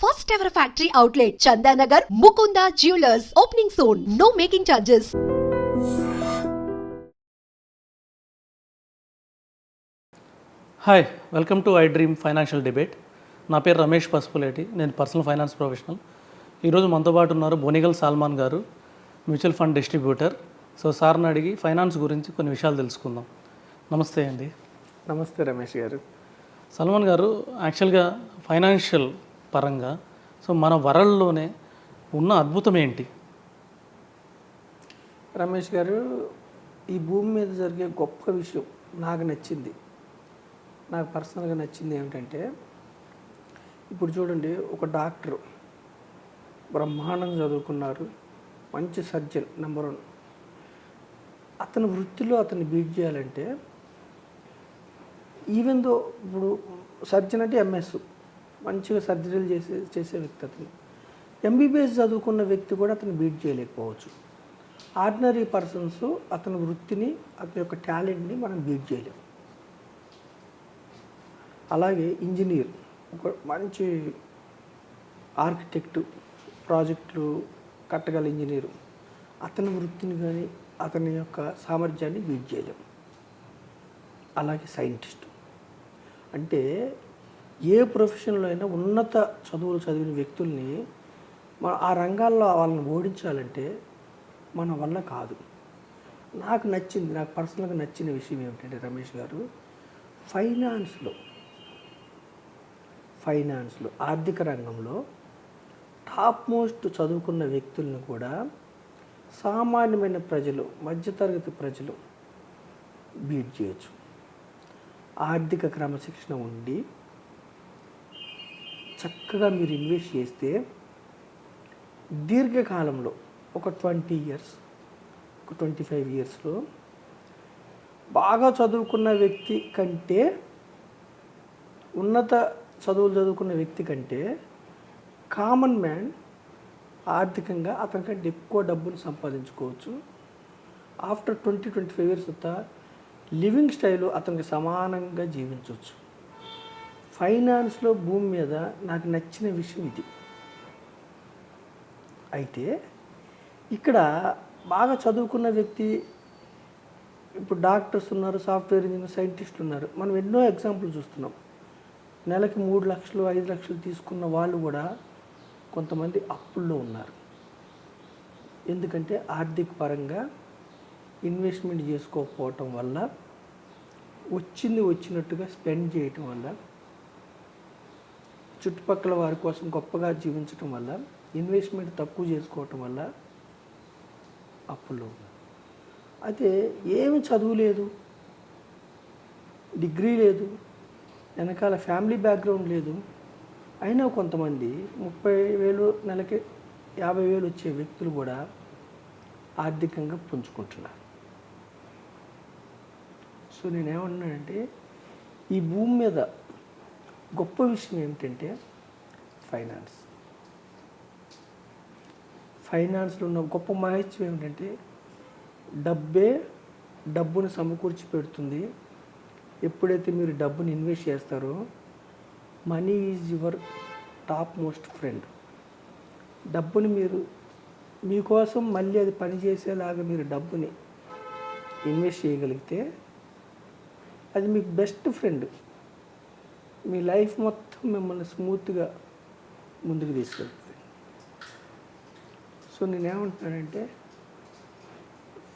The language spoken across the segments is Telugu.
First ever factory outlet, Chandanagar, Mukunda Jewelers, opening soon. No making charges. Hi welcome to I dream financial debate. నా పేరు రమేష్ పసుపులేటి, నేను పర్సనల్ ఫైనాన్స్ ప్రొఫెషనల్. ఈరోజు మనతో పాటు ఉన్నారు బోనిగల్ సాల్మాన్ గారు, మ్యూచువల్ ఫండ్ డిస్ట్రిబ్యూటర్. సో సార్ని అడిగి ఫైనాన్స్ గురించి కొన్ని విషయాలు తెలుసుకుందాం. నమస్తే అండి. నమస్తే రమేష్ గారు. సల్మాన్ గారు, యాక్చువల్గా ఫైనాన్షియల్ పరంగా సో మన వరల్డ్లోనే ఉన్న అద్భుతం ఏంటి? రమేష్ గారు, ఈ భూమి మీద జరిగే గొప్ప విషయం నాకు నచ్చింది, నాకు పర్సనల్గా నచ్చింది ఏమిటంటే, ఇప్పుడు చూడండి, ఒక డాక్టరు బ్రహ్మాండంగా చదువుకున్నారు, మంచి సర్జన్ నెంబర్ 1. అతని వృత్తిలో అతన్ని బీట్ చేయాలంటే, ఈవెన్ దో ఇప్పుడు సర్జన్ అంటే ఎంఎస్, మంచిగా సర్జరీలు చేసే వ్యక్తి అతను. ఎంబీబీఎస్ చదువుకున్న వ్యక్తి కూడా అతను బీట్ చేయలేకపోవచ్చు. ఆర్డినరీ పర్సన్స్ అతని వృత్తిని, అతని యొక్క టాలెంట్ని మనం బీట్ చేయలేము. అలాగే ఇంజనీర్, ఒక మంచి ఆర్కిటెక్టు, ప్రాజెక్టులు కట్టగల ఇంజనీరు, అతని వృత్తిని కానీ అతని యొక్క సామర్థ్యాన్ని బీట్ చేయలేము. అలాగే సైంటిస్టు, అంటే ఏ ప్రొఫెషన్లో అయినా ఉన్నత చదువులు చదివిన వ్యక్తుల్ని ఆ రంగాల్లో వాళ్ళని ఓడించాలంటే మన వల్ల కాదు. నాకు పర్సనల్గా నచ్చిన విషయం ఏమిటంటే రమేష్ గారు, ఫైనాన్స్లో ఆర్థిక రంగంలో టాప్ మోస్ట్ చదువుకున్న వ్యక్తులను కూడా సామాన్యమైన ప్రజలు, మధ్యతరగతి ప్రజలు బీట్ చేయొచ్చు. ఆర్థిక క్రమశిక్షణ ఉండి చక్కగా మీరు ఇన్వెస్ట్ చేస్తే దీర్ఘకాలంలో ఒక 20 ఇయర్స్, ఒక 25 ఇయర్స్లో బాగా చదువుకున్న వ్యక్తి కంటే, ఉన్నత చదువులు చదువుకున్న వ్యక్తి కంటే కామన్ మ్యాన్ ఆర్థికంగా అతనికంటే ఎక్కువ డబ్బును సంపాదించుకోవచ్చు. ఆఫ్టర్ 20-25 ఇయర్స్ లివింగ్ స్టైలు అతనికి సమానంగా జీవించవచ్చు. ఫైనాన్స్లో భూమి మీద నాకు నచ్చిన విషయం ఇది. అయితే ఇక్కడ బాగా చదువుకున్న వ్యక్తి, ఇప్పుడు డాక్టర్స్ ఉన్నారు, సాఫ్ట్వేర్ ఇంజనీర్, సైంటిస్టులు ఉన్నారు. మనం ఎన్నో ఎగ్జాంపుల్ చూస్తున్నాం. నెలకి 3 లక్షలు 5 లక్షలు తీసుకున్న వాళ్ళు కూడా కొంతమంది అప్పుల్లో ఉన్నారు. ఎందుకంటే ఆర్థిక పరంగా ఇన్వెస్ట్మెంట్ చేసుకోకపోవటం వల్ల, వచ్చినట్టుగా స్పెండ్ చేయటం వల్ల, చుట్టుపక్కల వారి కోసం గొప్పగా జీవించటం వల్ల, ఇన్వెస్ట్మెంట్ తక్కువ చేసుకోవటం వల్ల అప్పుల్లో ఉన్నారు. అయితే ఏమి చదువు లేదు, డిగ్రీ లేదు, వెనకాల ఫ్యామిలీ బ్యాక్గ్రౌండ్ లేదు, అయినా కొంతమంది 30,000 నెలకి 50,000 వచ్చే వ్యక్తులు కూడా ఆర్థికంగా పుంజుకుంటున్నారు. సో నేనేమన్నానంటే, ఈ భూమి మీద గొప్ప విషయం ఏమిటంటే ఫైనాన్స్లో ఉన్న గొప్ప మహత్యం ఏమిటంటే, డబ్బును సమకూర్చి పెడుతుంది. ఎప్పుడైతే మీరు డబ్బుని ఇన్వెస్ట్ చేస్తారో, money is your top most friend. డబ్బుని మీకోసం మళ్ళీ అది పనిచేసేలాగా మీరు డబ్బుని ఇన్వెస్ట్ చేయగలిగితే అది మీకు బెస్ట్ ఫ్రెండ్. మీ లైఫ్ మొత్తం మిమ్మల్ని స్మూత్గా ముందుకు తీసుకెళ్తుంది. సో నేనేమంటున్నానంటే,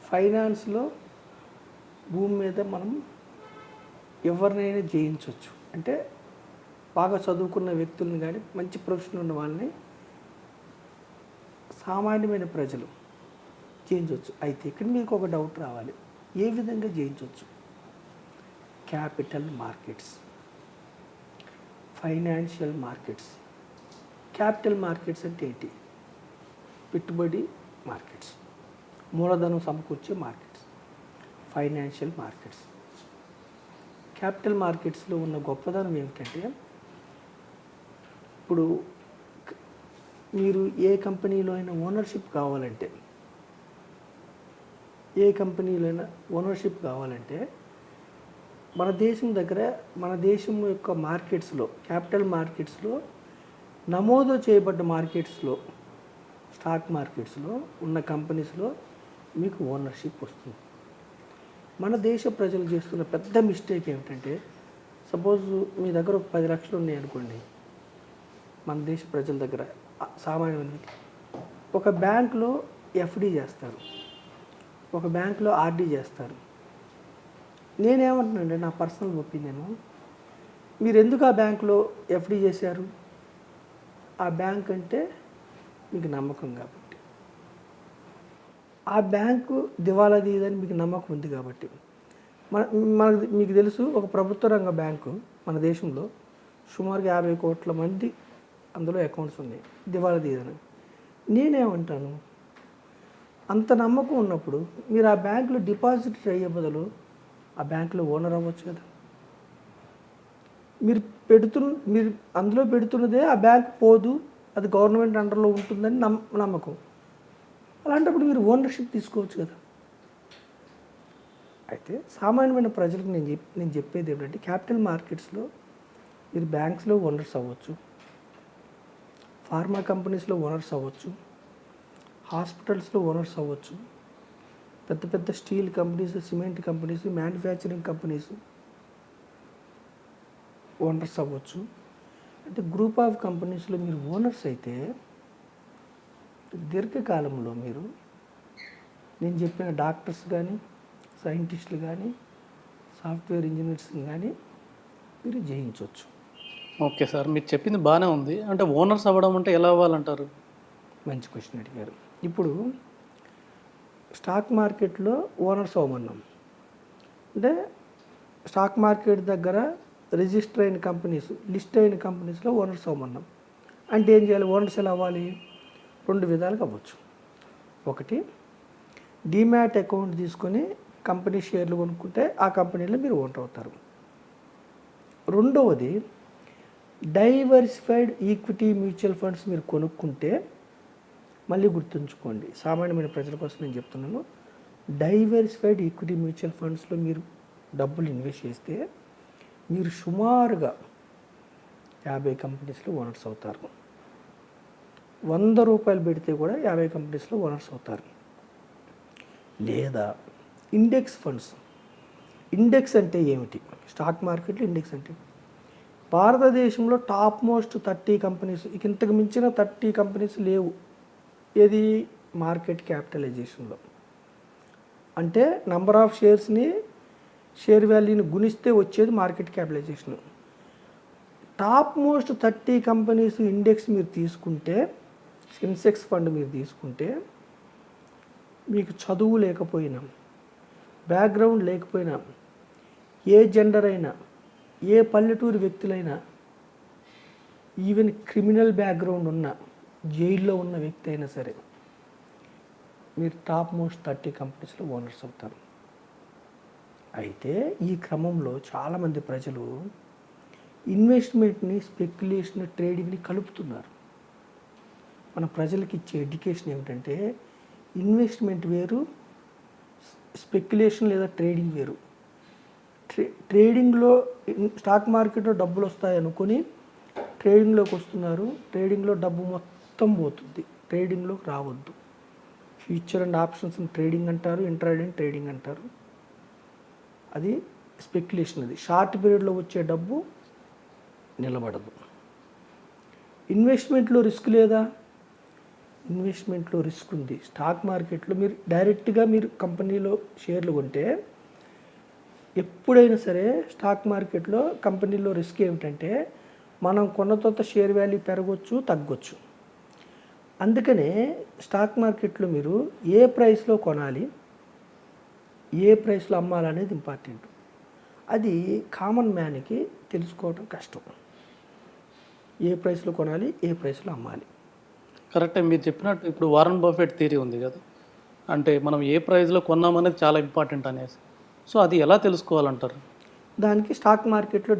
ఫైనాన్స్లో భూమి మీద మనం ఎవరినైనా జయించవచ్చు. అంటే బాగా చదువుకున్న వ్యక్తులను కానీ, మంచి ప్రొఫెషన్ ఉన్న వాళ్ళని సామాన్యమైన ప్రజలు జయించవచ్చు. అయితే ఇక్కడ మీకు ఒక డౌట్ రావాలి, ఏ విధంగా జయించవచ్చు? Capital markets, financial markets. Capital markets అంటే ఏంటి? పెట్టుబడి మార్కెట్స్, మూలధనం సమకూర్చే మార్కెట్స్. ఫైనాన్షియల్ మార్కెట్స్, క్యాపిటల్ మార్కెట్స్లో ఉన్న గొప్పదనం ఏమిటంటే, ఇప్పుడు మీరు ఏ కంపెనీలో అయినా ఓనర్షిప్ కావాలంటే మన దేశం యొక్క మార్కెట్స్లో, క్యాపిటల్ మార్కెట్స్లో నమోదు చేయబడ్డ మార్కెట్స్లో, స్టాక్ మార్కెట్స్లో ఉన్న కంపెనీస్లో మీకు ఓనర్షిప్ వస్తుంది. మన దేశ ప్రజలు చేస్తున్న పెద్ద మిస్టేక్ ఏమిటంటే, సపోజ్ మీ దగ్గర ఒక 10 లక్షలు ఉన్నాయి అనుకోండి, మన దేశ ప్రజల దగ్గర సామాన్యమైన ఒక బ్యాంకులో ఎఫ్డి చేస్తారు, ఒక బ్యాంకులో ఆర్డి చేస్తారు. నేనేమంటున్నానంటే, నా పర్సనల్ ఒపీనియను, మీరు ఎందుకు ఆ బ్యాంకులో ఎఫ్డి చేశారు? ఆ బ్యాంక్ అంటే మీకు నమ్మకం కాబట్టి, ఆ బ్యాంకు దివాలా తీయదని మీకు నమ్మకం ఉంది కాబట్టి. మీకు తెలుసు, ఒక ప్రభుత్వ రంగ బ్యాంకు మన దేశంలో సుమారుగా 50 కోట్ల మంది అందులో అకౌంట్స్ ఉన్నాయి, దివాలా తీయదని. నేనేమంటాను, అంత నమ్మకం ఉన్నప్పుడు మీరు ఆ బ్యాంకులో డిపాజిట్ అయ్యే బదులు ఆ బ్యాంకులో ఓనర్ అవ్వచ్చు కదా. మీరు అందులో పెడుతున్నదే ఆ బ్యాంక్ పోదు, అది గవర్నమెంట్ అండర్లో ఉంటుందని నమ్మకం. అలాంటప్పుడు మీరు ఓనర్షిప్ తీసుకోవచ్చు కదా. అయితే సామాన్యమైన ప్రజలకు నేను చెప్పేది ఏమిటంటే, క్యాపిటల్ మార్కెట్స్లో మీరు బ్యాంక్స్లో ఓనర్స్ అవ్వచ్చు, ఫార్మా కంపెనీస్లో ఓనర్స్ అవ్వచ్చు, హాస్పిటల్స్లో ఓనర్స్ అవ్వచ్చు, పెద్ద పెద్ద steel companies, cement companies, manufacturing companies owners అవ్వచ్చు. అంటే గ్రూప్ ఆఫ్ కంపెనీస్లో మీరు ఓనర్స్ అయితే దీర్ఘకాలంలో మీరు నేను చెప్పిన డాక్టర్స్ కానీ, సైంటిస్టులు కానీ, సాఫ్ట్వేర్ ఇంజనీర్స్ కానీ మీరు జయించవచ్చు. ఓకే సార్, మీరు చెప్పింది బాగానే ఉంది. అంటే ఓనర్స్ అవ్వడం అంటే ఎలా అవ్వాలంటారు? మంచి క్వశ్చన్ అడిగారు. ఇప్పుడు స్టాక్ మార్కెట్లో ఓనర్స్ అవ్వమన్నాం అంటే, స్టాక్ మార్కెట్ దగ్గర రిజిస్టర్ అయిన కంపెనీస్, లిస్ట్ అయిన కంపెనీస్లో ఓనర్స్ అవ్వమన్నాం అంటే ఏం చేయాలి? ఓనర్స్ ఎలా అవ్వాలి? 2 విధాలుగా అవ్వచ్చు. ఒకటి, డీమ్యాట్ అకౌంట్ తీసుకొని కంపెనీ షేర్లు కొనుక్కుంటే ఆ కంపెనీలో మీరు ఓనర్ అవుతారు. రెండవది, డైవర్సిఫైడ్ ఈక్విటీ మ్యూచువల్ ఫండ్స్ మీరు కొనుక్కుంటే, మళ్ళీ గుర్తుంచుకోండి, సామాన్యమైన ప్రజల కోసం నేను చెప్తున్నాను, డైవర్సిఫైడ్ ఈక్విటీ మ్యూచువల్ ఫండ్స్లో మీరు డబ్బులు ఇన్వెస్ట్ చేస్తే మీరు సుమారుగా 50 కంపెనీస్లో ఓనర్స్ అవుతారు. 100 రూపాయలు పెడితే కూడా 50 కంపెనీస్లో ఓనర్స్ అవుతారు. లేదా ఇండెక్స్ ఫండ్స్. ఇండెక్స్ అంటే ఏమిటి? స్టాక్ మార్కెట్లో ఇండెక్స్ అంటే భారతదేశంలో టాప్ మోస్ట్ 30 కంపెనీస్, ఇంతకు మించిన 30 కంపెనీస్ లేవు. ఏది? మార్కెట్ క్యాపిటలైజేషన్లో. అంటే నంబర్ ఆఫ్ షేర్స్ని, షేర్ వాల్యూని గుణిస్తే వచ్చేది market capitalisation. Top most 30 companies index మీరు తీసుకుంటే, సెన్సెక్స్ ఫండ్ మీరు తీసుకుంటే, మీకు చదువు లేకపోయినా, బ్యాక్గ్రౌండ్ లేకపోయినా, ఏ జెండర్ అయినా, ఏ పల్లెటూరు వ్యక్తులైనా, ఈవెన్ క్రిమినల్ బ్యాక్గ్రౌండ్ ఉన్న, జైల్లో ఉన్న వ్యక్తి అయినా సరే, మీరు టాప్ మోస్ట్ 30 కంపెనీస్లో ఓనర్స్ అవుతారు. అయితే ఈ క్రమంలో చాలామంది ప్రజలు ఇన్వెస్ట్మెంట్ని, స్పెక్యులేషన్, ట్రేడింగ్ని కలుపుతున్నారు. మన ప్రజలకు ఇచ్చే ఎడ్యుకేషన్ ఏమిటంటే, ఇన్వెస్ట్మెంట్ వేరు, స్పెక్యులేషన్ లేదా ట్రేడింగ్ వేరు. ట్రేడింగ్లో, స్టాక్ మార్కెట్లో డబ్బులు వస్తాయి అనుకొని ట్రేడింగ్లోకి వస్తున్నారు. ట్రేడింగ్లో డబ్బు మొత్తం పోతుంది. ట్రేడింగ్లోకి రావద్దు. ఫ్యూచర్ అండ్ ఆప్షన్స్ ట్రేడింగ్ అంటారు, ఇంట్రాడే ట్రేడింగ్ అంటారు. అది స్పెక్యులేషన్. అది షార్ట్ పీరియడ్లో వచ్చే డబ్బు నిలబడదు. ఇన్వెస్ట్మెంట్లో రిస్క్ లేదా? ఇన్వెస్ట్మెంట్లో రిస్క్ ఉంది. స్టాక్ మార్కెట్లో మీరు డైరెక్ట్గా మీరు కంపెనీలో షేర్లు కొంటే, ఎప్పుడైనా సరే స్టాక్ మార్కెట్లో కంపెనీలో రిస్క్ ఏమిటంటే, మనం కొన్న తర్వాత షేర్ వాల్యూ పెరగవచ్చు, తగ్గొచ్చు. అందుకనే స్టాక్ మార్కెట్లో మీరు ఏ ప్రైస్లో కొనాలి, ఏ ప్రైస్లో అమ్మాలనేది ఇంపార్టెంట్. అది కామన్ మ్యాన్కి తెలుసుకోవడం కష్టం. ఏ ప్రైస్లో కొనాలి, ఏ ప్రైస్లో అమ్మాలి. కరెక్టే మీరు చెప్పినట్టు. ఇప్పుడు వారన్ బఫెట్ థియరీ ఉంది కదా, అంటే మనం ఏ ప్రైస్లో కొన్నామనేది చాలా ఇంపార్టెంట్ అనేసి. సో అది ఎలా తెలుసుకోవాలంటారు? దానికి స్టాక్ మార్కెట్లో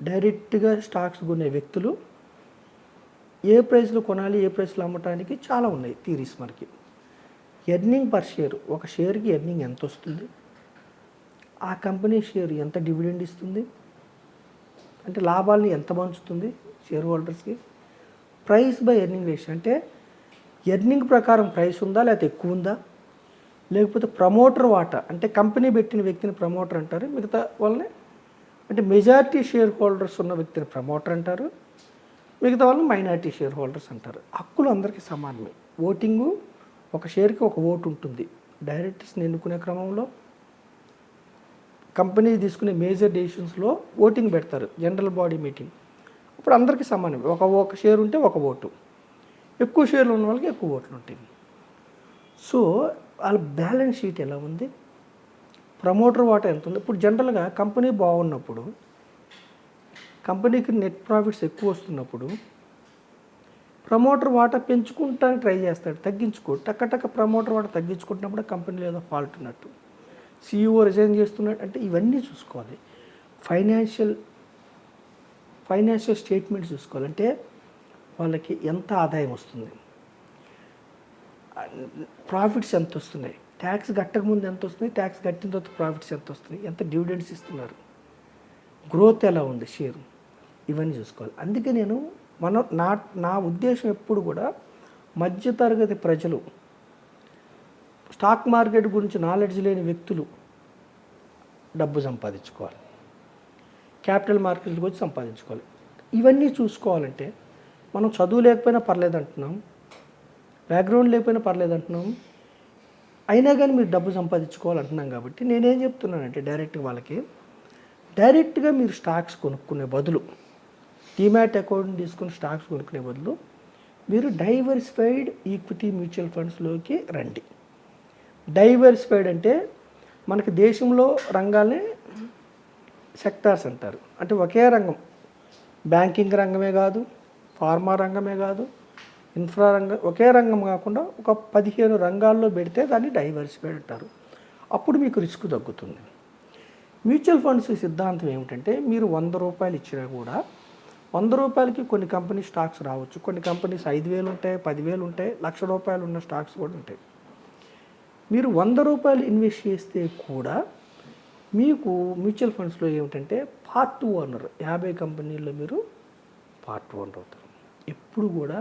డైరెక్ట్గా స్టాక్స్ కొనే వ్యక్తులు ఏ ప్రైస్లో కొనాలి, ఏ ప్రైస్లో అమ్మటానికి చాలా ఉన్నాయి థియరీస్ మనకి. ఎర్నింగ్ పర్ షేర్, ఒక షేర్కి ఎర్నింగ్ ఎంత వస్తుంది, ఆ కంపెనీ షేర్ ఎంత డివిడెండ్ ఇస్తుంది, అంటే లాభాలని ఎంత పంచుతుంది షేర్ హోల్డర్స్కి. ప్రైస్ బై ఎర్నింగ్ రేషియో అంటే ఎర్నింగ్ ప్రకారం ప్రైస్ ఉందా లేకపోతే ఎక్కువ ఉందా, లేకపోతే ప్రమోటర్ వాటా అంటే కంపెనీ పెట్టిన వ్యక్తిని ప్రమోటర్ అంటారు, మిగతా వాళ్ళని అంటే మెజారిటీ షేర్ హోల్డర్స్ ఉన్న వ్యక్తిని ప్రమోటర్ అంటారు, మిగతా వాళ్ళని మైనారిటీ షేర్ హోల్డర్స్ అంటారు. హక్కులు అందరికీ సమానమే. ఓటింగు ఒక షేర్కి ఒక ఓటు ఉంటుంది. డైరెక్టర్స్ని ఎన్నుకునే క్రమంలో కంపెనీ తీసుకునే మేజర్ డెసిషన్స్లో ఓటింగ్ పెడతారు, జనరల్ బాడీ మీటింగ్. అప్పుడు అందరికీ సమానమే. ఒక షేర్ ఉంటే ఒక ఓటు, ఎక్కువ షేర్లు ఉన్న వాళ్ళకి ఎక్కువ ఓట్లు ఉంటాయి. సో వాళ్ళ బ్యాలెన్స్ షీట్ ఎలా ఉంది, ప్రమోటర్ వాటా ఎంత ఉంది. ఇప్పుడు జనరల్గా కంపెనీ బాగున్నప్పుడు, కంపెనీకి నెట్ ప్రాఫిట్స్ ఎక్కువ వస్తున్నప్పుడు ప్రమోటర్ వాటా పెంచుకుంటానికి ట్రై చేస్తాడు, టక్క ప్రమోటర్ వాటా తగ్గించుకుంటున్నప్పుడు కంపెనీలో ఏదో ఫాల్ట్ ఉన్నట్టు, CEO రిజైన్ చేస్తున్నాడు అంటే ఇవన్నీ చూసుకోవాలి. ఫైనాన్షియల్ స్టేట్మెంట్ చూసుకోవాలంటే వాళ్ళకి ఎంత ఆదాయం వస్తుంది, ప్రాఫిట్స్ ఎంత వస్తున్నాయి, ట్యాక్స్ కట్టక ముందు ఎంత వస్తుంది, ట్యాక్స్ కట్టిన తర్వాత ప్రాఫిట్స్ ఎంత వస్తున్నాయి, ఎంత డివిడెండ్స్ ఇస్తున్నారు, గ్రోత్ ఎలా ఉంది షేర్, ఇవన్నీ చూసుకోవాలి. అందుకే నేను నా ఉద్దేశం ఎప్పుడు కూడా మధ్యతరగతి ప్రజలు, స్టాక్ మార్కెట్ గురించి నాలెడ్జ్ లేని వ్యక్తులు డబ్బు సంపాదించుకోవాలి, క్యాపిటల్ మార్కెట్ల గురించి సంపాదించుకోవాలి. ఇవన్నీ చూసుకోవాలంటే మనం చదువు లేకపోయినా పర్లేదు అంటున్నాం, బ్యాక్గ్రౌండ్ లేకపోయినా పర్లేదు అంటున్నాం, అయినా కానీ మీరు డబ్బు సంపాదించుకోవాలంటున్నాం. కాబట్టి నేనేం చెప్తున్నానంటే డైరెక్ట్గా మీరు స్టాక్స్ కొనుక్కునే బదులు, డిమాట్ అకౌంట్ తీసుకుని స్టాక్స్ కొనుక్కునే బదులు మీరు డైవర్సిఫైడ్ ఈక్విటీ మ్యూచువల్ ఫండ్స్లోకి రండి. డైవర్సిఫైడ్ అంటే మనకి దేశంలో రంగాల్ని సెక్టార్స్ అంటారు. అంటే ఒకే రంగం, బ్యాంకింగ్ రంగమే కాదు, ఫార్మా రంగమే కాదు, ఇన్ఫ్రా రంగం, ఒకే రంగం కాకుండా ఒక 15 రంగాల్లో పెడితే దాన్ని డైవర్సిఫైడ్ అంటారు. అప్పుడు మీకు రిస్క్ తగ్గుతుంది. మ్యూచువల్ ఫండ్స్ సిద్ధాంతం ఏమిటంటే మీరు 100 రూపాయలు ఇచ్చినా కూడా 100 రూపాయలకి కొన్ని కంపెనీ స్టాక్స్ రావచ్చు, కొన్ని కంపెనీస్ 5,000 ఉంటాయి, 10,000 ఉంటాయి, ₹1,00,000 ఉన్న స్టాక్స్ కూడా ఉంటాయి. మీరు 100 రూపాయలు ఇన్వెస్ట్ చేస్తే కూడా మీకు మ్యూచువల్ ఫండ్స్లో ఏమిటంటే పార్ట్ ఓనర్, 50 కంపెనీల్లో మీరు పార్ట్ ఓనర్ అవుతారు. ఎప్పుడు కూడా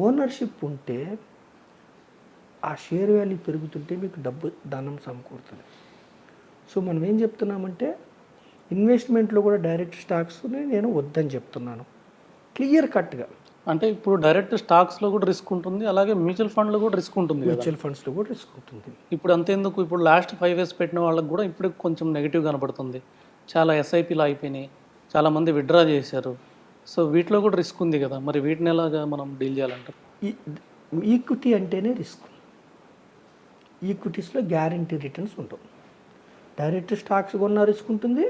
ఓనర్షిప్ ఉంటే ఆ షేర్ వాల్యూ పెరుగుతుంటే మీకు ధనం సమకూరుతుంది. సో మనం ఏం చెప్తున్నామంటే ఇన్వెస్ట్మెంట్లో కూడా డైరెక్ట్ స్టాక్స్ని నేను వద్దని చెప్తున్నాను, క్లియర్ కట్గా. అంటే ఇప్పుడు డైరెక్ట్ స్టాక్స్లో కూడా రిస్క్ ఉంటుంది, అలాగే మ్యూచువల్ ఫండ్లో కూడా రిస్క్ ఉంటుంది. మ్యూచువల్ ఫండ్స్లో కూడా రిస్క్ ఉంటుంది. ఇప్పుడు అంతేందుకు, ఇప్పుడు లాస్ట్ 5 years పెట్టిన వాళ్ళకి కూడా ఇప్పుడు కొంచెం నెగిటివ్ కనబడుతుంది. చాలా SIPలు అయిపోయినాయి, చాలామంది విత్డ్రా చేశారు. సో వీటిలో కూడా రిస్క్ ఉంది కదా, మరి వీటిని ఎలాగా మనం డీల్ చేయాలంటారు? ఈక్విటీ అంటేనే రిస్క్. ఈక్విటీస్లో గ్యారంటీ రిటర్న్స్ ఉంటాయి. డైరెక్ట్ స్టాక్స్ కొన్నా రిస్క్ ఉంటుంది,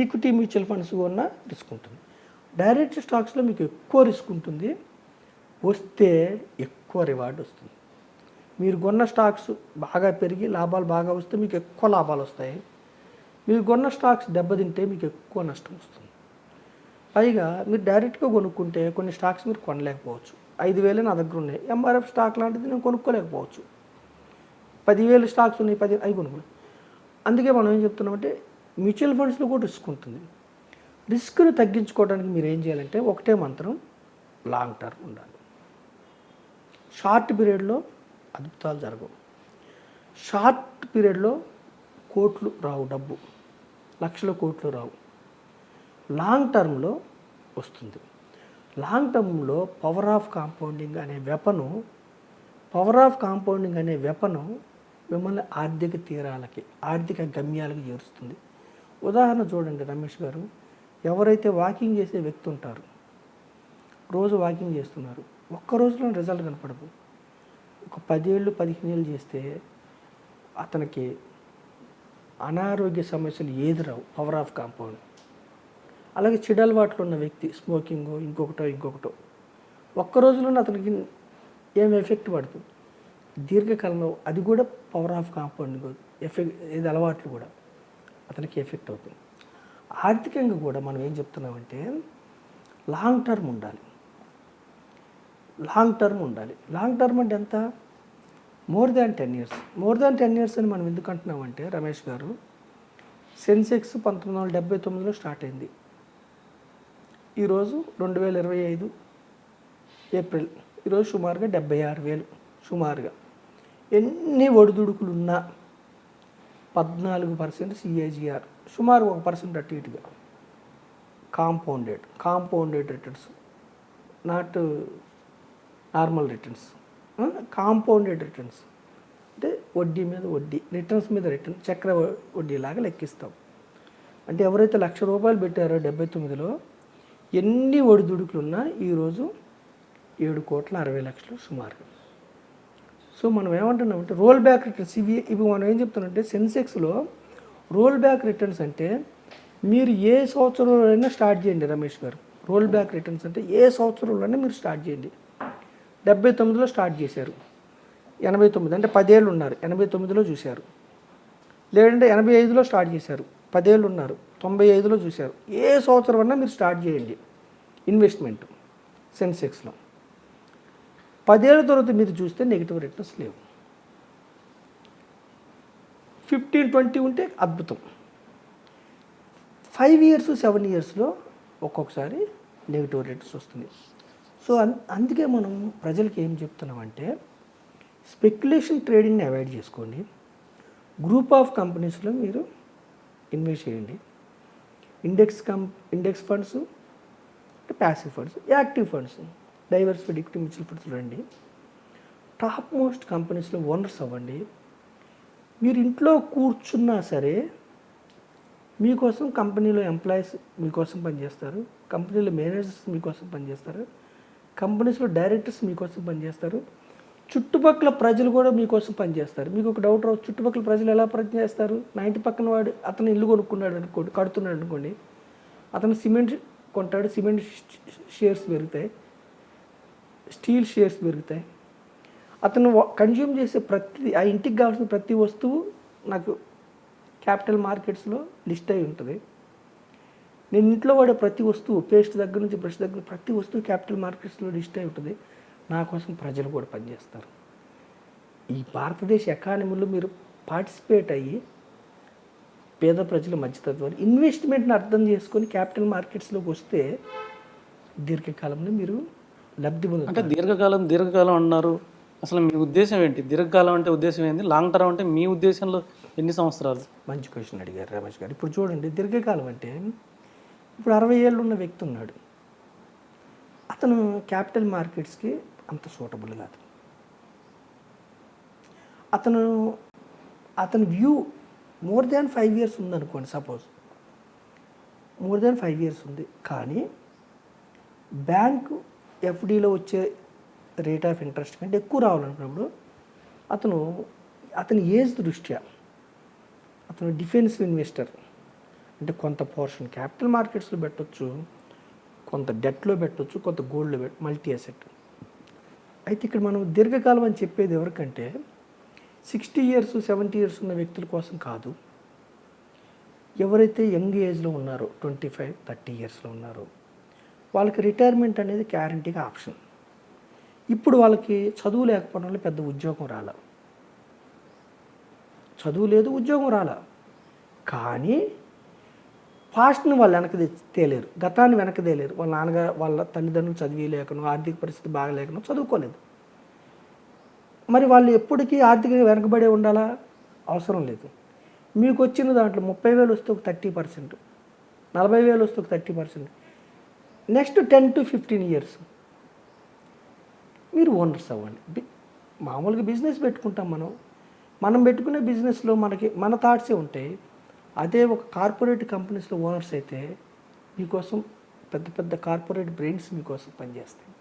ఈక్విటీ మ్యూచువల్ ఫండ్స్ కొన్నా రిస్క్ ఉంటుంది. డైరెక్ట్ స్టాక్స్లో మీకు ఎక్కువ రిస్క్ ఉంటుంది, వస్తే ఎక్కువ రివార్డ్ వస్తుంది. మీరు కొన్న స్టాక్స్ బాగా పెరిగి లాభాలు బాగా వస్తే మీకు ఎక్కువ లాభాలు వస్తాయి. మీరు కొన్న స్టాక్స్ దెబ్బతింటే మీకు ఎక్కువ నష్టం వస్తుంది. పైగా మీరు డైరెక్ట్గా కొనుక్కుంటే కొన్ని స్టాక్స్ మీరు కొనలేకపోవచ్చు. 5,000 నా దగ్గర ఉన్నాయి, MRF స్టాక్ లాంటిది నేను కొనుక్కోలేకపోవచ్చు. 10,000 స్టాక్స్ ఉన్నాయి, 10 అవి కొనుక్కో. అందుకే మనం ఏం చెప్తున్నామంటే మ్యూచువల్ ఫండ్స్లో కూడా రిస్క్ ఉంటుంది. రిస్క్ను తగ్గించుకోవడానికి మీరు ఏం చేయాలంటే ఒకటే మంత్రం, లాంగ్ టర్మ్ ఉండాలి. షార్ట్ పీరియడ్లో అద్భుతాలు జరగవు. షార్ట్ పీరియడ్లో కోట్లు రావు, డబ్బు లక్షల కోట్లు రావు. లాంగ్ టర్మ్లో వస్తుంది. లాంగ్ టర్మ్లో పవర్ ఆఫ్ కాంపౌండింగ్ అనే వెపను మిమ్మల్ని ఆర్థిక తీరాలకి, ఆర్థిక గమ్యాలకు చేరుస్తుంది. ఉదాహరణ చూడండి రమేష్ గారు, ఎవరైతే వాకింగ్ చేసే వ్యక్తి ఉంటారు, రోజు వాకింగ్ చేస్తున్నారు, ఒక్క రోజులో రిజల్ట్ కనపడదు. ఒక 10 ఏళ్ళు 15 ఏళ్ళు చేస్తే అతనికి అనారోగ్య సమస్యలు ఏది రావు, పవర్ ఆఫ్ కాంపౌండ్. అలాగే చెడు అలవాట్లు ఉన్న వ్యక్తి, స్మోకింగ్ ఇంకొకటో ఒక్క రోజులోనే అతనికి ఏం ఎఫెక్ట్ పడుతుంది, దీర్ఘకాలంలో అది కూడా పవర్ ఆఫ్ కాంపౌండింగ్ ఎఫెక్ట్, ఏది అలవాట్లు కూడా అతనికి ఎఫెక్ట్ అవుతుంది. ఆర్థికంగా కూడా మనం ఏం చెప్తున్నామంటే లాంగ్ టర్మ్ ఉండాలి. లాంగ్ టర్మ్ అంటే ఎంత? మోర్ దాన్ 10 years అని మనం ఎందుకు అంటున్నామంటే రమేష్ గారు, సెన్సెక్స్ 1979లో స్టార్ట్ అయింది, ఈరోజు 2025 ఏప్రిల్, ఈరోజు సుమారుగా 76,000 సుమారుగా. ఎన్ని ఒడిదుడుకులున్నా 14% CAGR, సుమారు 1% అటు ఇటుగా. Compounded returns, not normal returns. Compounded returns అంటే వడ్డీ మీద వడ్డీ, రిటర్న్స్ మీద రిటర్న్, చక్ర వడ్డీలాగా లెక్కిస్తాం. అంటే ఎవరైతే ₹1,00,000 పెట్టారో 79లో ఎన్ని ఒడిదుడుకులున్నా ఈరోజు 7,60,00,000 సుమారుగా. సో మనం ఏమంటున్నామంటే రోల్ బ్యాక్ రిటర్న్స్. ఇవి మనం ఏం చెప్తున్నామంటే సెన్సెక్స్లో రోల్ బ్యాక్ రిటర్న్స్ అంటే మీరు ఏ సంవత్సరంలోనైనా స్టార్ట్ చేయండి రమేష్ గారు. రోల్ బ్యాక్ రిటర్న్స్ అంటే ఏ సంవత్సరంలోనే మీరు స్టార్ట్ చేయండి. 79లో స్టార్ట్ చేశారు, 89 అంటే 10 ఏళ్ళు ఉన్నారు, 89లో చూశారు. లేదంటే 85లో స్టార్ట్ చేశారు, 10 ఏళ్ళు ఉన్నారు, 95లో చూశారు. ఏ సంవత్సరం అన్నా మీరు స్టార్ట్ చేయండి ఇన్వెస్ట్మెంట్ సెన్సెక్స్లో. 10 ఏళ్ళ తర్వాత మీరు చూస్తే నెగిటివ్ రిటర్న్స్ లేవు. 15-20 ఉంటే అద్భుతం. 5 ఇయర్స్ 7 ఇయర్స్లో ఒక్కొక్కసారి నెగిటివ్ రిటర్న్స్ వస్తుంది. సో అందుకే మనం ప్రజలకి ఏం చెప్తున్నామంటే స్పెక్యులేషన్ ట్రేడింగ్ని అవాయిడ్ చేసుకోండి. గ్రూప్ ఆఫ్ కంపెనీస్లో మీరు ఇన్వెస్ట్ చేయండి. Index funds, passive funds, active funds, diversified equity mutual funds రండి. టాప్ మోస్ట్ కంపెనీస్లో ఓనర్స్ అవ్వండి. మీరు ఇంట్లో కూర్చున్నా సరే మీకోసం కంపెనీలో ఎంప్లాయీస్ మీకోసం పనిచేస్తారు, కంపెనీలో మేనేజర్స్ మీకోసం పనిచేస్తారు, కంపెనీస్లో డైరెక్టర్స్ మీకోసం పనిచేస్తారు, చుట్టుపక్కల ప్రజలు కూడా మీకోసం పనిచేస్తారు. మీకు ఒక డౌట్ రావచ్చు, చుట్టుపక్కల ప్రజలు ఎలా పనిచేస్తారు? నా ఇంటి పక్కన వాడు అతను ఇల్లు కొనుక్కున్నాడు అనుకోండి, కడుతున్నాడు అనుకోండి, అతను సిమెంట్ కొంటాడు, సిమెంట్ షేర్స్ పెరుగుతాయి, స్టీల్ షేర్స్ పెరుగుతాయి. అతను కన్జ్యూమ్ చేసే ఆ ఇంటికి కావాల్సిన ప్రతి వస్తువు నాకు క్యాపిటల్ మార్కెట్స్లో లిస్ట్ అయి ఉంటుంది. నేను ఇంట్లో వాడే ప్రతి వస్తువు, పేస్ట్ దగ్గర నుంచి బ్రష్ దగ్గర ప్రతి వస్తువు క్యాపిటల్ మార్కెట్స్లో లిస్ట్ అయి ఉంటుంది. నా కోసం ప్రజలు కూడా పనిచేస్తారు. ఈ భారతదేశ ఎకానమీలో మీరు పార్టిసిపేట్ అయ్యి పేద ప్రజల మధ్యతత్వాలు ఇన్వెస్ట్మెంట్ని అర్థం చేసుకొని క్యాపిటల్ మార్కెట్స్లోకి వస్తే దీర్ఘకాలంలో మీరు లబ్ధి పొందుతారు. అంటే దీర్ఘకాలం అన్నారు, అసలు మీ ఉద్దేశం ఏంటి? దీర్ఘకాలం అంటే ఉద్దేశం ఏంటి? లాంగ్ టర్మ్ అంటే మీ ఉద్దేశంలో ఎన్ని సంవత్సరాలు? మంచి క్వశ్చన్ అడిగారు రమేష్ గారు. ఇప్పుడు చూడండి, దీర్ఘకాలం అంటే ఇప్పుడు 60 ఏళ్ళు ఉన్న వ్యక్తి ఉన్నాడు, అతను క్యాపిటల్ మార్కెట్స్కి అంత సూటబుల్ కాదు. అతను వ్యూ మోర్ దాన్ 5 ఇయర్స్ ఉందనుకోండి, సపోజ్ మోర్ దాన్ 5 ఇయర్స్ ఉంది, కానీ బ్యాంకు ఎఫ్డీలో వచ్చే రేట్ ఆఫ్ ఇంట్రెస్ట్ కంటే ఎక్కువ రావాలనుకున్నప్పుడు అతని ఏజ్ దృష్ట్యా అతను డిఫెన్సివ్ ఇన్వెస్టర్ అంటే కొంత పోర్షన్ క్యాపిటల్ మార్కెట్స్లో పెట్టవచ్చు, కొంత డెట్లో పెట్టవచ్చు, కొంత గోల్డ్లో మల్టీ అసెట్. అయితే ఇక్కడ మనం దీర్ఘకాలం అని చెప్పేది ఎవరికంటే 60 ఇయర్స్ 70 ఇయర్స్ ఉన్న వ్యక్తుల కోసం కాదు. ఎవరైతే యంగ్ ఏజ్లో ఉన్నారో 25-30 ఇయర్స్లో ఉన్నారో వాళ్ళకి రిటైర్మెంట్ అనేది గ్యారంటీగా ఆప్షన్. ఇప్పుడు వాళ్ళకి చదువు లేకపోవడం వల్ల పెద్ద ఉద్యోగం రాలా, చదువు లేదు, ఉద్యోగం రాలా, కానీ పాస్ట్ని వాళ్ళు వెనక్కి తేలేరు, గతాన్ని వెనక్కి తేలేరు. వాళ్ళ నాన్నగారు వాళ్ళ తల్లిదండ్రులు చదివేయలేకనో ఆర్థిక పరిస్థితి బాగలేకనో చదువుకోలేదు. మరి వాళ్ళు ఎప్పటికీ ఆర్థికంగా వెనకబడే ఉండాలా? అవసరం లేదు. మీకు వచ్చిన దాంట్లో 30,000 వస్తే ఒక 30%, 40,000 వస్తే ఒక 30%, నెక్స్ట్ 10 to 15 ఇయర్స్ మీరు ఓనర్స్ అవ్వండి. మామూలుగా బిజినెస్ పెట్టుకుంటాం మనం పెట్టుకునే బిజినెస్లో మన థాట్సే ఉంటాయి. అదే ఒక కార్పొరేట్ కంపెనీస్లో ఓనర్స్ అయితే మీకోసం పెద్ద పెద్ద కార్పొరేట్ బ్రెయిన్స్ మీకోసం పనిచేస్తాయి.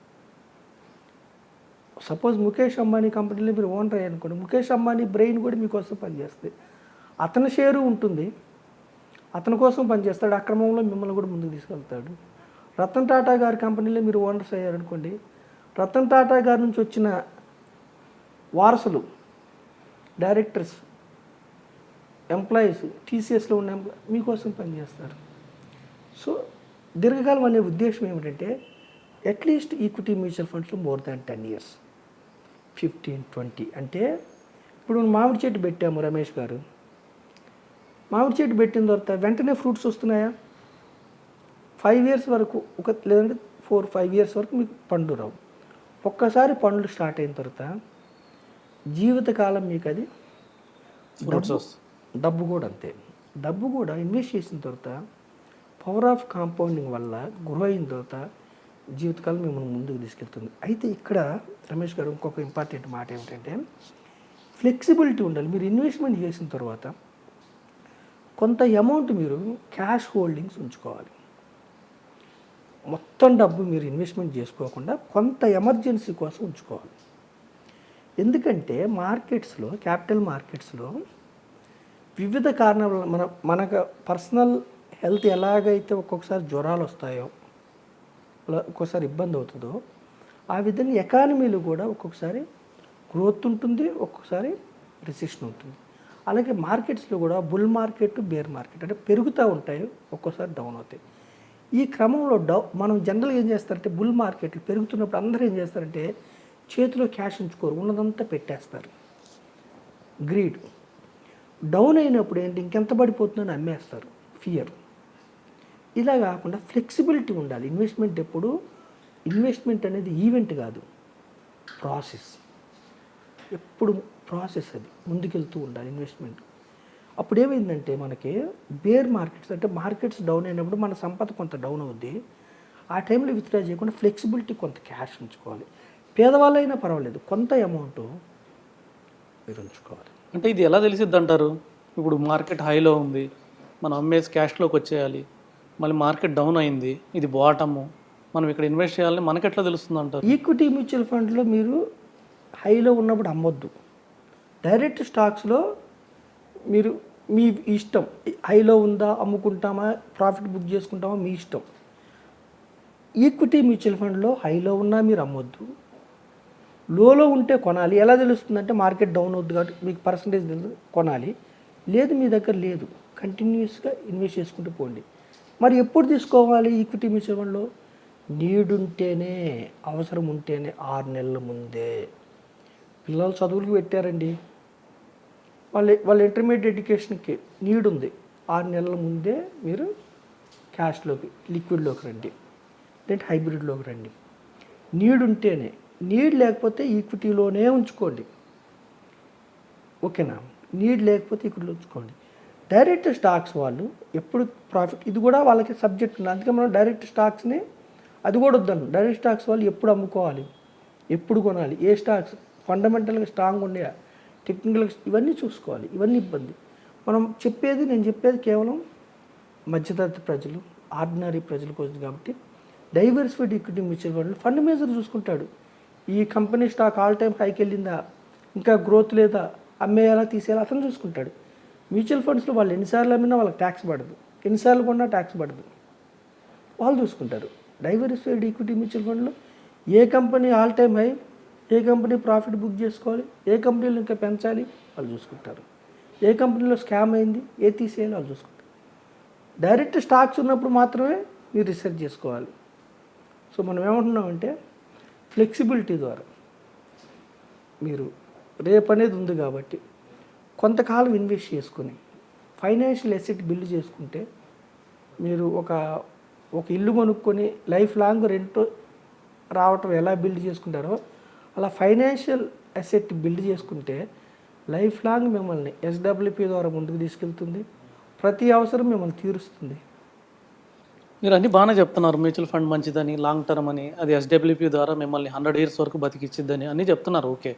సపోజ్ ముఖేష్ అంబానీ కంపెనీలో మీరు ఓనర్ అయ్యారనుకోండి, ముఖేష్ అంబానీ బ్రెయిన్ కూడా మీకోసం పనిచేస్తుంది. అతని షేరు ఉంటుంది, అతని కోసం పనిచేస్తాడు, అక్రమంలో మిమ్మల్ని కూడా ముందుకు తీసుకెళ్తాడు. రతన్ టాటా గారి కంపెనీలో మీరు ఓనర్స్ అయ్యారనుకోండి, రతన్ టాటా గారి నుంచి వచ్చిన వారసులు, డైరెక్టర్స్, ఎంప్లాయీస్, టీసీఎస్లో ఉన్న మీకోసం పనిచేస్తారు. సో దీర్ఘకాలం అనే ఉద్దేశం ఏమిటంటే అట్లీస్ట్ ఈక్విటీ మ్యూచువల్ ఫండ్స్లో మోర్ దాన్ 10 ఇయర్స్, 15-20. అంటే ఇప్పుడు మామిడి చెట్టు పెట్టాము రమేష్ గారు, మామిడి చెట్టు పెట్టిన తర్వాత వెంటనే ఫ్రూట్స్ వస్తున్నాయా? 5 ఇయర్స్ వరకు లేదంటే 4-5 ఇయర్స్ వరకు మీకు పండ్లు రావు. ఒక్కసారి పండ్లు స్టార్ట్ అయిన తర్వాత జీవితకాలం మీకు అది డబ్బు కూడా అంతే. డబ్బు కూడా ఇన్వెస్ట్ చేసిన తర్వాత పవర్ ఆఫ్ కాంపౌండింగ్ వల్ల గ్రో అయిన తర్వాత జీవితకాలం మిమ్మల్ని ముందుకు తీసుకెళ్తుంది. అయితే ఇక్కడ రమేష్ గారు ఇంకొక ఇంపార్టెంట్ మాట ఏమిటంటే ఫ్లెక్సిబిలిటీ ఉండాలి. మీరు ఇన్వెస్ట్మెంట్ చేసిన తర్వాత కొంత అమౌంట్ మీరు క్యాష్ హోల్డింగ్స్ ఉంచుకోవాలి. మొత్తం డబ్బు మీరు ఇన్వెస్ట్మెంట్ చేసుకోకుండా కొంత ఎమర్జెన్సీ కోసం ఉంచుకోవాలి. ఎందుకంటే మార్కెట్స్లో, క్యాపిటల్ మార్కెట్స్లో వివిధ కారణాల వల్ల మనకు పర్సనల్ హెల్త్ ఎలాగైతే ఒక్కొక్కసారి జ్వరాలు వస్తాయో, ఒక్కొక్కసారి ఇబ్బంది అవుతుందో, ఆ విధంగా ఎకానమీలో కూడా ఒక్కొక్కసారి గ్రోత్ ఉంటుంది, ఒక్కొక్కసారి రిసెషన్ ఉంటుంది. అలాగే మార్కెట్స్లో కూడా బుల్ మార్కెట్, బేర్ మార్కెట్ అంటే పెరుగుతూ ఉంటాయి, ఒక్కోసారి డౌన్ అవుతాయి. ఈ క్రమంలో మనం జనరల్గా ఏం చేస్తారంటే బుల్ మార్కెట్లు పెరుగుతున్నప్పుడు అందరూ ఏం చేస్తారంటే చేతిలో క్యాష్ ఉంచుకోరు, ఉన్నదంతా పెట్టేస్తారు. గ్రీడ్. డౌన్ అయినప్పుడు ఏంటి ఇంకెంత పడిపోతుందని అమ్మేస్తారు, ఫియర్. ఇలా కాకుండా ఫ్లెక్సిబిలిటీ ఉండాలి. ఇన్వెస్ట్మెంట్ అనేది ఈవెంట్ కాదు, ప్రాసెస్. ఎప్పుడు ప్రాసెస్, అది ముందుకెళ్తూ ఉండాలి ఇన్వెస్ట్మెంట్. అప్పుడు ఏమైందంటే మనకి బేర్ మార్కెట్స్ అంటే మార్కెట్స్ డౌన్ అయినప్పుడు మన సంపద కొంత డౌన్ అవుద్ది. ఆ టైంలో విత్డ్రా చేయకుండా ఫ్లెక్సిబిలిటీ కొంత క్యాష్ ఉంచుకోవాలి. పేదవాళ్ళైనా పర్వాలేదు, కొంత అమౌంట్ మీరు ఉంచుకోవాలి. అంటే ఇది ఎలా తెలిసిద్ది అంటారు? ఇప్పుడు మార్కెట్ హైలో ఉంది, మనం అమ్మేసి క్యాష్లోకి వచ్చేయాలి, మళ్ళీ మార్కెట్ డౌన్ అయింది, ఇది బాటము, మనం ఇక్కడ ఇన్వెస్ట్ చేయాలని మనకెట్లా తెలుస్తుంది అంటారు? ఈక్విటీ మ్యూచువల్ ఫండ్లో మీరు హైలో ఉన్నప్పుడు అమ్మొద్దు. డైరెక్ట్ స్టాక్స్లో మీరు మీ ఇష్టం, హైలో ఉందా అమ్ముకుంటామా, ప్రాఫిట్ బుక్ చేసుకుంటామా, మీ ఇష్టం. ఈక్విటీ మ్యూచువల్ ఫండ్లో హైలో ఉన్నా మీరు అమ్మొద్దు, లోలో ఉంటే కొనాలి. ఎలా తెలుస్తుందంటే మార్కెట్ డౌన్ అవుద్ది కాబట్టి మీకు పర్సంటేజ్ తెలుసు, కొనాలి. లేదు మీ దగ్గర లేదు, కంటిన్యూస్గా ఇన్వెస్ట్ చేసుకుంటూ పోండి. మరి ఎప్పుడు తీసుకోవాలి ఈక్విటీ మ్యూచువల్ ఫండ్లో? నీడ్ ఉంటేనే, అవసరం ఉంటేనే. 6 నెలల ముందే. పిల్లలు చదువులకు పెట్టారండి, వాళ్ళ ఇంటర్మీడియట్ ఎడ్యుకేషన్కి నీడ్ ఉంది, 6 నెలల ముందే మీరు క్యాష్లోకి, లిక్విడ్లోకి రండి, లేదంటే హైబ్రిడ్లోకి రండి. నీడ్ ఉంటేనే. నీడ్ లేకపోతే ఈక్విటీలోనే ఉంచుకోండి, ఓకేనా? నీడ్ లేకపోతే ఈక్విటీలో ఉంచుకోండి. డైరెక్ట్ స్టాక్స్ వాళ్ళు ఎప్పుడు ప్రాఫిట్, ఇది కూడా వాళ్ళకి సబ్జెక్ట్ ఉంది. అందుకే మనం డైరెక్ట్ స్టాక్స్ని అది కూడా వద్దాను. డైరెక్ట్ స్టాక్స్ వాళ్ళు ఎప్పుడు అమ్ముకోవాలి, ఎప్పుడు కొనాలి, ఏ స్టాక్స్ ఫండమెంటల్గా స్ట్రాంగ్ ఉండే, టెక్నికల్గా, ఇవన్నీ చూసుకోవాలి. ఇవన్నీ ఇబ్బంది. నేను చెప్పేది కేవలం మధ్యతరగతి ప్రజలు, ఆర్డినరీ ప్రజల కోసం కాబట్టి డైవర్సిఫైడ్ ఈక్విటీ మ్యూచువల్ ఫండ్లు ఫండ్ మేనేజర్ చూసుకుంటాడు. ఈ కంపెనీ స్టాక్ ఆల్ టైమ్ హైకి వెళ్ళిందా, ఇంకా గ్రోత్ లేదా, అమ్మేయాలా తీసేయాలా, అతను చూసుకుంటాడు. మ్యూచువల్ ఫండ్స్లో వాళ్ళు ఎన్నిసార్లు అమ్మినా వాళ్ళకి ట్యాక్స్ పడదు, ఎన్నిసార్లు కొన్నా ట్యాక్స్ పడదు, వాళ్ళు చూసుకుంటారు. డైవర్సిఫైడ్ ఈక్విటీ మ్యూచువల్ ఫండ్లో ఏ కంపెనీ ఆల్ టైమ్ హై, ఏ కంపెనీ ప్రాఫిట్ బుక్ చేసుకోవాలి, ఏ కంపెనీలో ఇంకా పెంచాలి, వాళ్ళు చూసుకుంటారు. ఏ కంపెనీలో స్కామ్ అయింది, ఏ తీసేయాలి, వాళ్ళు చూసుకుంటారు. డైరెక్ట్ స్టాక్స్ ఉన్నప్పుడు మాత్రమే మీరు రీసెర్చ్ చేసుకోవాలి. సో మనం ఏమంటున్నామంటే ఫ్లెక్సిబిలిటీ ద్వారా మీరు రేపు అనేది ఉంది కాబట్టి కొంతకాలం ఇన్వెస్ట్ చేసుకొని ఫైనాన్షియల్ అసెట్ బిల్డ్ చేసుకుంటే, మీరు ఒక ఇల్లు కొనుక్కొని లైఫ్ లాంగ్ రెంట్ రావటం ఎలా బిల్డ్ చేసుకుంటారో అలా ఫైనాన్షియల్ అసెట్ బిల్డ్ చేసుకుంటే లైఫ్ లాంగ్ మిమ్మల్ని ఎస్డబ్ల్యూపీ ద్వారా ముందుకు తీసుకెళ్తుంది, ప్రతి అవసరం మిమ్మల్ని తీరుస్తుంది. మీరు అన్నీ బాగానే చెప్తున్నారు, మ్యూచువల్ ఫండ్ మంచిదని, లాంగ్ టర్మ్ అని, అది ఎస్డబ్ల్యూపీ ద్వారా మిమ్మల్ని 100 years వరకు బతికిచ్చిద్దని అన్నీ చెప్తున్నారు, ఓకే.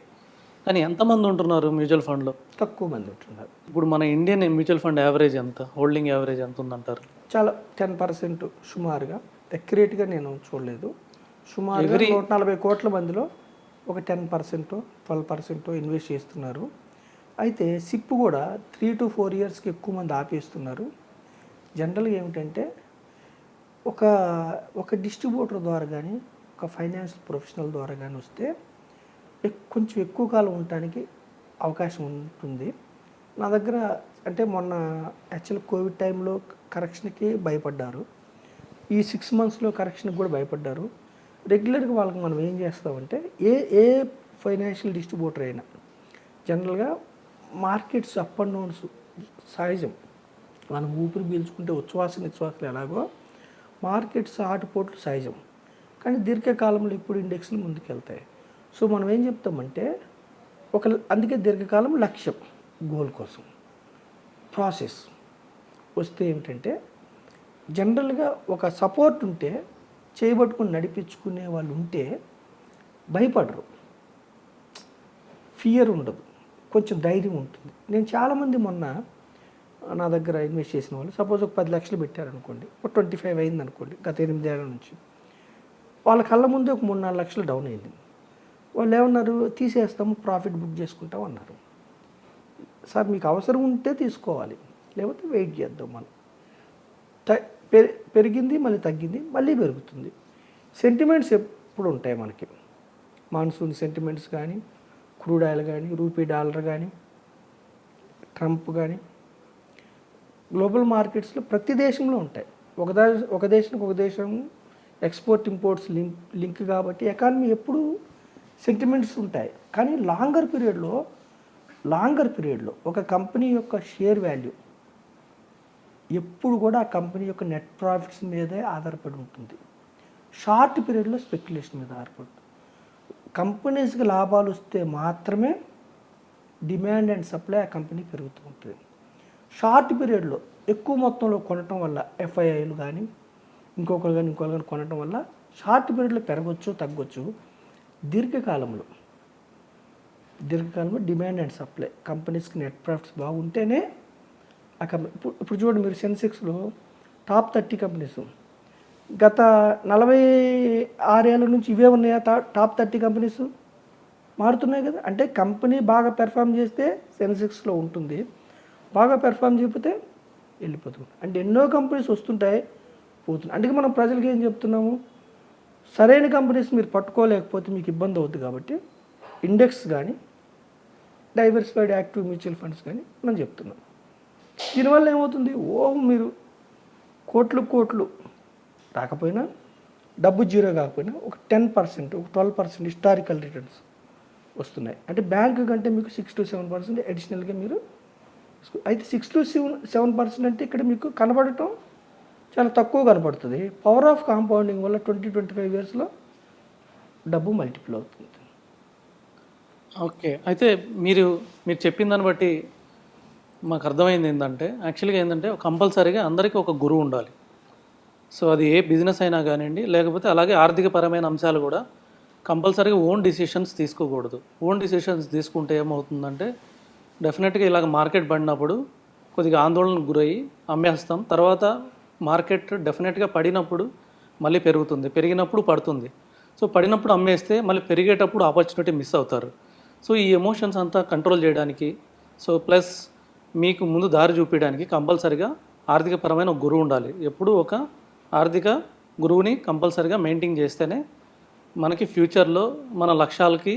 కానీ ఎంతమంది ఉంటున్నారు మ్యూచువల్ ఫండ్లో? తక్కువ మంది ఉంటున్నారు. ఇప్పుడు మన ఇండియన్ మ్యూచువల్ ఫండ్ యావరేజ్ ఎంత, హోల్డింగ్ యావరేజ్ ఎంత ఉందంటారు? చాలా 10% సుమారుగా, అక్యురేట్గా నేను చూడలేదు, సుమారుగా 140 కోట్ల మందిలో ఒక 10%, 12% ఇన్వెస్ట్ చేస్తున్నారు. అయితే సిప్ కూడా 3 to 4 yearsకి ఎక్కువ మంది ఆపేస్తున్నారు. జనరల్గా ఏమిటంటే ఒక డిస్ట్రిబ్యూటర్ ద్వారా కానీ, ఒక ఫైనాన్షియల్ ప్రొఫెషనల్ ద్వారా కానీ వస్తే కొంచెం ఎక్కువ కాలం ఉండటానికి అవకాశం ఉంటుంది. నా దగ్గర అంటే మొన్న యాక్చువల్ కోవిడ్ టైంలో కరెక్షన్కి భయపడ్డారు, ఈ 6 monthsలో కరెక్షన్కి కూడా భయపడ్డారు. రెగ్యులర్గా వాళ్ళకి మనం ఏం చేస్తామంటే ఏ ఫైనాన్షియల్ డిస్ట్రిబ్యూటర్ అయినా జనరల్గా మార్కెట్స్ అప్ అండ్ డౌన్స్ సహజం. మనం ఊపిరి పీల్చుకుంటే ఉచ్ఛ్వాసలు ఎలాగో మార్కెట్స్ ఆటుపోట్లు సహజం, కానీ దీర్ఘకాలంలో ఇప్పుడు ఇండెక్స్లు ముందుకెళ్తాయి. సో మనం ఏం చెప్తామంటే అందుకే దీర్ఘకాలం లక్ష్యం, గోల్ కోసం ప్రాసెస్ వస్తే ఏమిటంటే జనరల్గా ఒక సపోర్ట్ ఉంటే చేయబట్టుకుని నడిపించుకునే వాళ్ళు ఉంటే భయపడరు, ఫియర్ ఉండదు, కొంచెం ధైర్యం ఉంటుంది. నేను చాలామంది మొన్న నా దగ్గర ఇన్వెస్ట్ చేసిన వాళ్ళు సపోజ్ ఒక 10 లక్షలు పెట్టారనుకోండి, ఒక 25 అయింది అనుకోండి గత 8 ఏళ్ళ నుంచి, వాళ్ళ కళ్ళ ముందే ఒక 3-4 లక్షలు డౌన్ అయింది. వాళ్ళు ఏమన్నారు, తీసేస్తాము ప్రాఫిట్ బుక్ చేసుకుంటాం అన్నారు. సార్ మీకు అవసరం ఉంటే తీసుకోవాలి, లేకపోతే వెయిట్ చేద్దాం. మనం పెరిగింది మళ్ళీ తగ్గింది మళ్ళీ పెరుగుతుంది. సెంటిమెంట్స్ ఎప్పుడు ఉంటాయి మనకి, మాన్సూన్ సెంటిమెంట్స్ కానీ, క్రూడ్ ఆయిల్ కానీ, రూపీ డాలర్ కానీ, ట్రంప్ కానీ, గ్లోబల్ మార్కెట్స్లో ప్రతి దేశంలో ఉంటాయి. ఒక దేశానికి ఒక దేశం ఎక్స్పోర్ట్ ఇంపోర్ట్స్ లింక్ కాబట్టి ఎకానమీ ఎప్పుడు సెంటిమెంట్స్ ఉంటాయి. కానీ లాంగర్ పీరియడ్లో ఒక కంపెనీ యొక్క షేర్ వాల్యూ ఎప్పుడు కూడా ఆ కంపెనీ యొక్క నెట్ ప్రాఫిట్స్ మీదే ఆధారపడి ఉంటుంది. షార్ట్ పీరియడ్లో స్పెక్యులేషన్ మీద ఆధారపడుతుంది. కంపెనీస్కి లాభాలు వస్తే మాత్రమే డిమాండ్ అండ్ సప్లై ఆ కంపెనీ పెరుగుతూ ఉంటుంది. షార్ట్ పీరియడ్లో ఎక్కువ మొత్తంలో కొనటం వల్ల ఎఫ్ఐఐలు కానీ ఇంకొకరు కానీ కొనటం వల్ల షార్ట్ పీరియడ్లో పెరగచ్చు తగ్గొచ్చు. దీర్ఘకాలంలో డిమాండ్ అండ్ సప్లై కంపెనీస్కి నెట్ ప్రాఫిట్స్ బాగుంటేనే ఆ కంపెనీ. ఇప్పుడు చూడండి మీరు సెన్సెక్స్లో టాప్ 30 కంపెనీస్ గత 46 ఏళ్ళ నుంచి ఇవే ఉన్నాయా టాప్ 30 కంపెనీస్? మారుతున్నాయి కదా. అంటే కంపెనీ బాగా పెర్ఫామ్ చేస్తే సెన్సెక్స్లో ఉంటుంది, బాగా పెర్ఫామ్ చేయకపోతే వెళ్ళిపోతుంది. అంటే ఎన్నో కంపెనీస్ వస్తుంటాయి పోతున్నాయి. అందుకే మనం ప్రజలకి ఏం చెప్తున్నాము, సరైన కంపెనీస్ మీరు పట్టుకోలేకపోతే మీకు ఇబ్బంది అవుతుంది. కాబట్టి ఇండెక్స్ కానీ డైవర్సిఫైడ్ యాక్టివ్ మ్యూచువల్ ఫండ్స్ కానీ మనం చెప్తున్నాం. దీనివల్ల ఏమవుతుంది, మీరు కోట్లు రాకపోయినా, డబ్బు జీరో కాకపోయినా ఒక 10%, ఒక 12% హిస్టారికల్ రిటర్న్స్ వస్తున్నాయి. అంటే బ్యాంక్ కంటే మీకు 6-7% అడిషనల్గా మీరు అయితే 6-7% అంటే ఇక్కడ మీకు కనబడటం చాలా తక్కువ కనబడుతుంది. పవర్ ఆఫ్ కాంపౌండింగ్ వల్ల 20-25 ఇయర్స్లో డబ్బు మల్టిపుల్ అవుతుంది. ఓకే, అయితే మీరు చెప్పిన దాన్ని బట్టి మాకు అర్థమైంది ఏంటంటే, యాక్చువల్గా ఏంటంటే కంపల్సరీగా అందరికీ ఒక గురువు ఉండాలి. సో అది ఏ బిజినెస్ అయినా కానివ్వండి, లేకపోతే అలాగే ఆర్థికపరమైన అంశాలు కూడా కంపల్సరీగా ఓన్ డిసిషన్స్ తీసుకోకూడదు. ఓన్ డిసిషన్స్ తీసుకుంటే ఏమవుతుందంటే డెఫినెట్గా ఇలాగ మార్కెట్ పడినప్పుడు కొద్దిగా ఆందోళనకు గురయ్యి అమ్మేస్తాం. తర్వాత మార్కెట్ డెఫినెట్గా పడినప్పుడు మళ్ళీ పెరుగుతుంది, పెరిగినప్పుడు పడుతుంది. సో పడినప్పుడు అమ్మేస్తే మళ్ళీ పెరిగేటప్పుడు ఆపర్చునిటీ మిస్ అవుతారు. సో ఈ ఎమోషన్స్ అంతా కంట్రోల్ చేయడానికి, సో ప్లస్ మీకు ముందు దారి చూపించడానికి కంపల్సరిగా ఆర్థికపరమైన ఒక గురువు ఉండాలి. ఎప్పుడూ ఒక ఆర్థిక గురువుని కంపల్సరిగా మెయింటైన్ చేస్తేనే మనకి ఫ్యూచర్లో మన లక్ష్యాలకి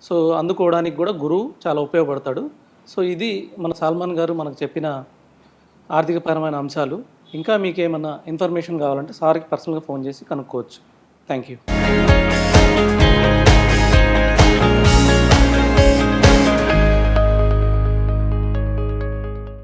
సో అందుకోవడానికి కూడా గురువు చాలా ఉపయోగపడతాడు. సో ఇది మన సల్మాన్ గారు మనకు చెప్పిన ఆర్థికపరమైన అంశాలు. ఇంకా మీకు ఏమన్నా ఇన్ఫర్మేషన్ కావాలంటే సార్కి పర్సనల్గా ఫోన్ చేసి కనుక్కోవచ్చు. Thank you.